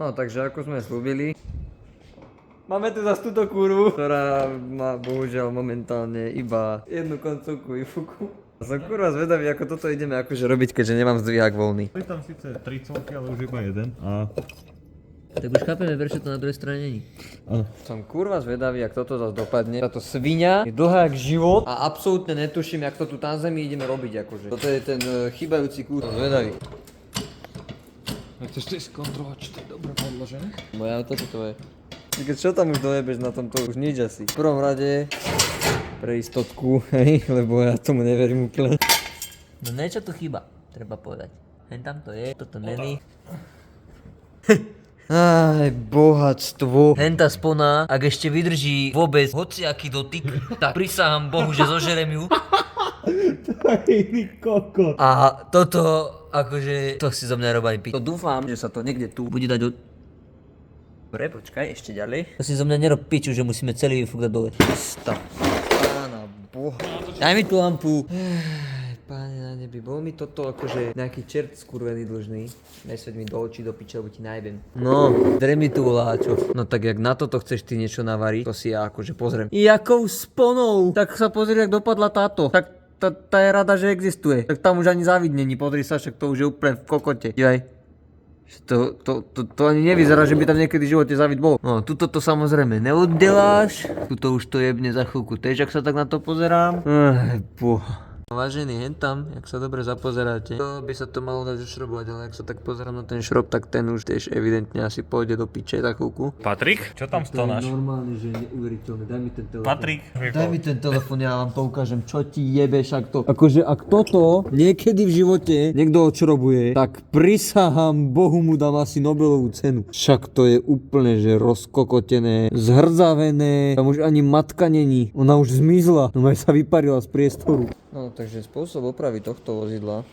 No takže ako sme slúbili, máme tu zase túto kurvu, ktorá má bohužiaľ momentálne iba jednu koncovku výfuku. Som kurva zvedavý, ako toto ideme akože robiť, keďže nemám zdvihák voľný. Je tam síce 3 celky, ale už iba jeden a... Tak už chápeme, prečo to na druhej strane není. Áno. Som kurva zvedavý, jak toto zase dopadne. Táto sviňa je dlhá jak život a absolútne netuším, jak to tu na zemi ideme robiť akože. Toto je ten chýbajúci kus. Som zvedavý. Chceš si skontrolovať, či to je dobre podložené? Moje auto to je. Keď čo tam už dojebeš na tomto, už nič asi. V prvom rade pre istotku, hej, lebo ja tomu neverím úplne. No niečo tu chýba, treba povedať. Hen tam to je, toto není. Aj, bohatstvo. Henta spona, ak ešte vydrží vôbec hociaký dotyk, tak prisahám Bohu, že zožerem ju. Tajný kokot. A toto, akože, to si zo mňa robí piť. To dúfam, že sa to niekde tu bude dať od... Dobre, počkaj, ešte ďalej. To si zo mňa nerob piču, že musíme celý výfuk dať dole. Stav. Pána boha. Daj mi tú lampu. Páne na nebi, bol mi toto akože nejaký čert skurvený dlžný. Nesveď mi do očí, do piče, lebo ti najbem. No, dre mi tú voláčo. No tak jak na toto chceš ty niečo navariť, to si ja akože pozriem. Jakou sponou? Tak sa pozri, jak dopadla táto. Tak tá je rada, že existuje. Tak tam už ani závid není, pozri sa, však to už je úplne v kokote. Dívej. To ani nevyzerá, že by tam niekedy v živote závid bol. No, tuto to samozrejme neoddeláš. Tuto už to jebne za chvíľku tež, ak sa tak na to pozerám. Boha. Vážený, hen tam, jak sa dobre zapozeráte, to by sa to malo dať šrobovať, ale ak sa tak pozerám na ten šrob, tak ten už tiež evidentne asi pôjde do piče za chvíľku. Patrik, čo tam stonáš? Normálne, že neuveriteľné, daj mi ten telefón. Patrik. Daj mi ten telefón, ja vám to ukážem, čo ti jebe, však to. Akože ak toto niekedy v živote niekto odšrobuje, tak prisahám Bohu mu dám asi Nobelovú cenu. Však to je úplne, že rozkokotené, zhrdzavené, tam už ani matka není, ona už zmizla, no sa vyparila z priestoru. No takže spôsob opravy tohto vozidla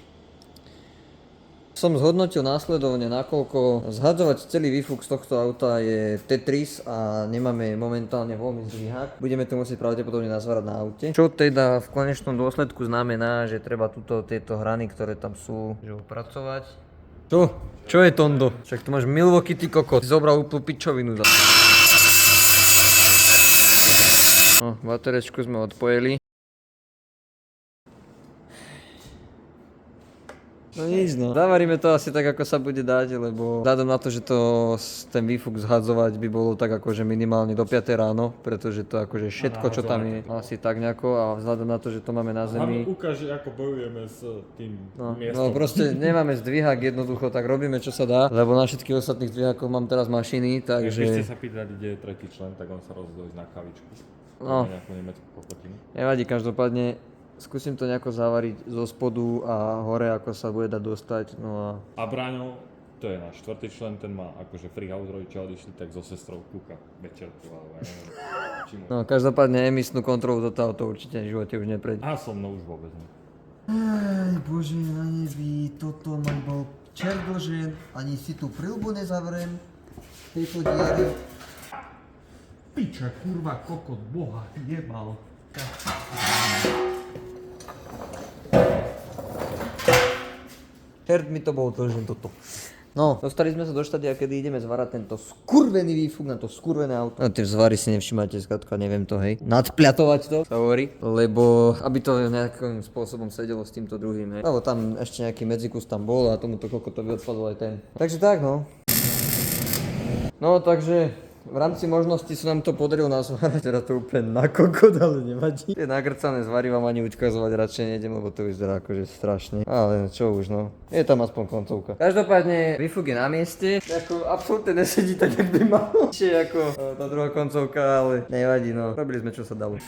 som zhodnotil následovne, nakoľko zhadzovať celý výfuk z tohto auta je Tetris a nemáme momentálne voľný zdvihák. Budeme to musieť pravdepodobne nazvárať na aute. Čo teda v konečnom dôsledku znamená, že treba tieto hrany, ktoré tam sú, že opracovať. Čo? Čo je Tondo? Však tu máš Milwaukee, ty kokot. Si zobral úplnú pičovinu za... No, baterečku sme odpojili. No nič no. Zavaríme to asi tak, ako sa bude dať, lebo vzhľadom na to, že ten výfuk zhadzovať by bolo tak akože minimálne do 5 ráno, pretože to akože všetko, čo tam je, asi tak nejako a vzhľadom na to, že to máme na zemi. Ukáže, ako bojujeme s tým No miestom. proste nemáme zdvihák jednoducho, tak robíme čo sa dá, lebo na všetkých ostatných zdvihákoch mám teraz mašiny, Keď ste takže... sa pýtali, kde je tretí člen, tak on sa rozhodol ísť na kavičku. No. Na nejakú nemeckú kokotinu. Nevadí, každopádne skúsim to nejako zavariť zo spodu a hore, ako sa bude dať dostať, no a... A Braňo, to je náš štvrtý člen, ten má akože free house, rodičia odišli, tak so sestrou kúka večerku, alebo ja neviem, či mu... No každopádne emisnú kontrolu toto auto určite v živote už neprejde. A so mnou už vôbec nie. Aj bože na nebi, toto mám bol čerdlžen, ani si tú prilbu nezavrem v tejto diere. Piča, kurva, kokot, boha, jebal. Čert mi to bolo dlžen toto. No, dostali sme sa do štádia, kedy ideme zvarať tento skurvený výfuk na to skurvené auto. No tie zvary si nevšimajte, skrátka neviem to, hej. Nadpľatovať to, sa hovorí. Lebo, aby to nejakým spôsobom sedelo s týmto druhým, hej. Lebo tam ešte nejaký medzikus tam bol a tomuto kokotovi odpadol aj ten. Takže tak, no. No, takže... V rámci možností sa nám to podarilo nazvárať, teda to úplne na kokot, ale nevadí. Tie nagrcané zvary vám ani ukazovať radšej nejdem, lebo to vyzerá akože strašne. Ale čo už no, je tam aspoň koncovka. Každopádne výfuk je na mieste, ako absolútne nesedí tak, jak by mal. Čiže ako tá druhá koncovka, ale nevadí no, robili sme čo sa dalo.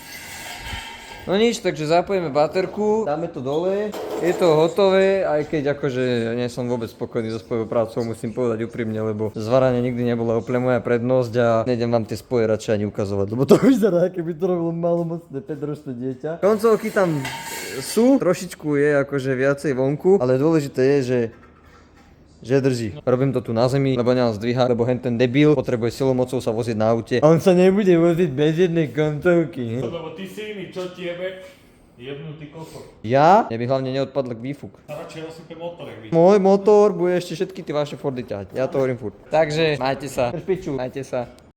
No nič, takže zapojíme baterku, dáme to dole, je to hotové, aj keď akože nie som vôbec spokojný so svojou prácou, musím povedať úprimne, lebo zvaranie nikdy nebola úplne moja prednosť a nejdem vám tie spoje radšej ani ukazovať, lebo to vyzerá, keby to robilo malomocné 5-ročné dieťa. Koncovky tam sú, trošičku je akože viacej vonku, ale dôležité je, že drží. Robím to tu na zemi, lebo nemám zdvíhať, lebo ten debil potrebuje silomocou sa voziť na aute. A on sa nebude voziť bez jednej koncovky. Lebo ty si mi, čo tiebe? Jebnutý kokot. Ja? Neby hlavne neodpadl k výfuk. A radšej rozsype motor, jak vy. Môj motor bude ešte všetky tie vaše Fordy ťahať. Ja to hovorím furt. Takže, majte sa. Majte sa.